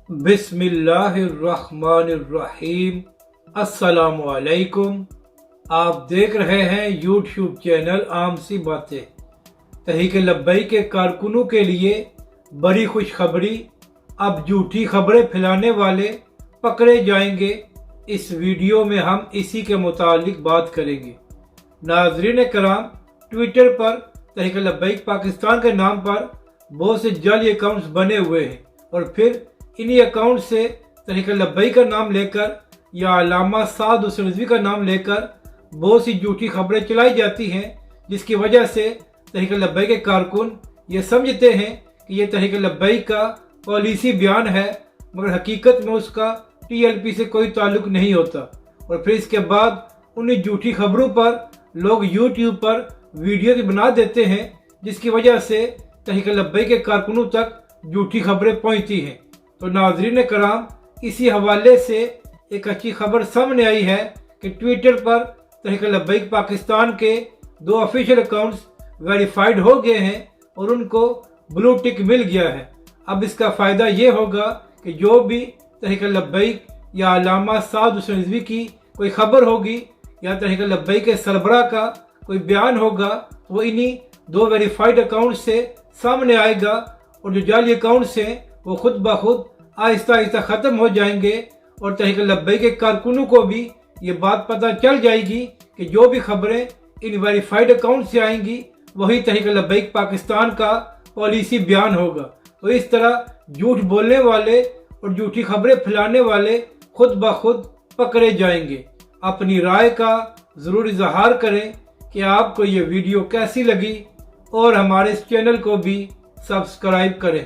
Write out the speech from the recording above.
बिस्मिल्लाहिर्रहमानिर्रहीम। अस्सलामुअलैकुम। आप देख रहे हैं यूट्यूब चैनल आम सी बातें। तहरीक लब्बैक के कारकुनों के लिए बड़ी खुशखबरी, अब झूठी खबरें फैलाने वाले पकड़े जाएंगे। इस वीडियो में हम इसी के मुतालिक बात करेंगे। नाज़रीन कराम, ट्विटर पर तहरीक लब्बैक पाकिस्तान के नाम पर बहुत से जाली अकाउंट्स बने हुए हैं और फिर इन्हीं अकाउंट से तहरीक लब्बैक का नाम लेकर या अल्लामा साद हुसैन रिजवी का नाम लेकर बहुत सी झूठी खबरें चलाई जाती हैं, जिसकी वजह से तहरीक लब्बैक के कारकुन ये समझते हैं कि ये तहरीक लब्बैक का पॉलिसी बयान है, मगर हकीकत में उसका TLP से कोई ताल्लुक नहीं होता। और फिर इसके बाद उन्हीं झूठी खबरों पर लोग यूट्यूब पर वीडियो भी बना देते हैं, जिसकी वजह से तहरीक लब्बैक के कारकुनों तक झूठी खबरें पहुंचती हैं। तो नाज़रीन कराम, इसी हवाले से एक अच्छी खबर सामने आई है कि ट्विटर पर तहरीक लब्बैक पाकिस्तान के 2 ऑफिशियल अकाउंट्स वेरीफाइड हो गए हैं और उनको ब्लू टिक मिल गया है। अब इसका फ़ायदा ये होगा कि जो भी तहरीक लब्बैक या अल्लामा साद हुसैन रिजवी की कोई खबर होगी या तहरीक लब्बैक के सरबराह का कोई बयान होगा, वो इन्हीं 2 वेरीफाइड अकाउंट से सामने आएगा और जो जाली अकाउंट्स हैं वो खुद ब खुद आहिस्ता आहिस्ता ख़त्म हो जाएंगे। और तहरीक लब्बैक के कारकुनों को भी ये बात पता चल जाएगी कि जो भी खबरें इन वेरीफाइड अकाउंट से आएंगी वही तहरीक लब्बैक पाकिस्तान का पॉलिसी बयान होगा। तो इस तरह झूठ बोलने वाले और झूठी खबरें फैलाने वाले खुद ब खुद पकड़े जाएंगे। अपनी राय का ज़रूर इजहार करें कि आपको ये वीडियो कैसी लगी और हमारे इस चैनल को भी सब्सक्राइब करें।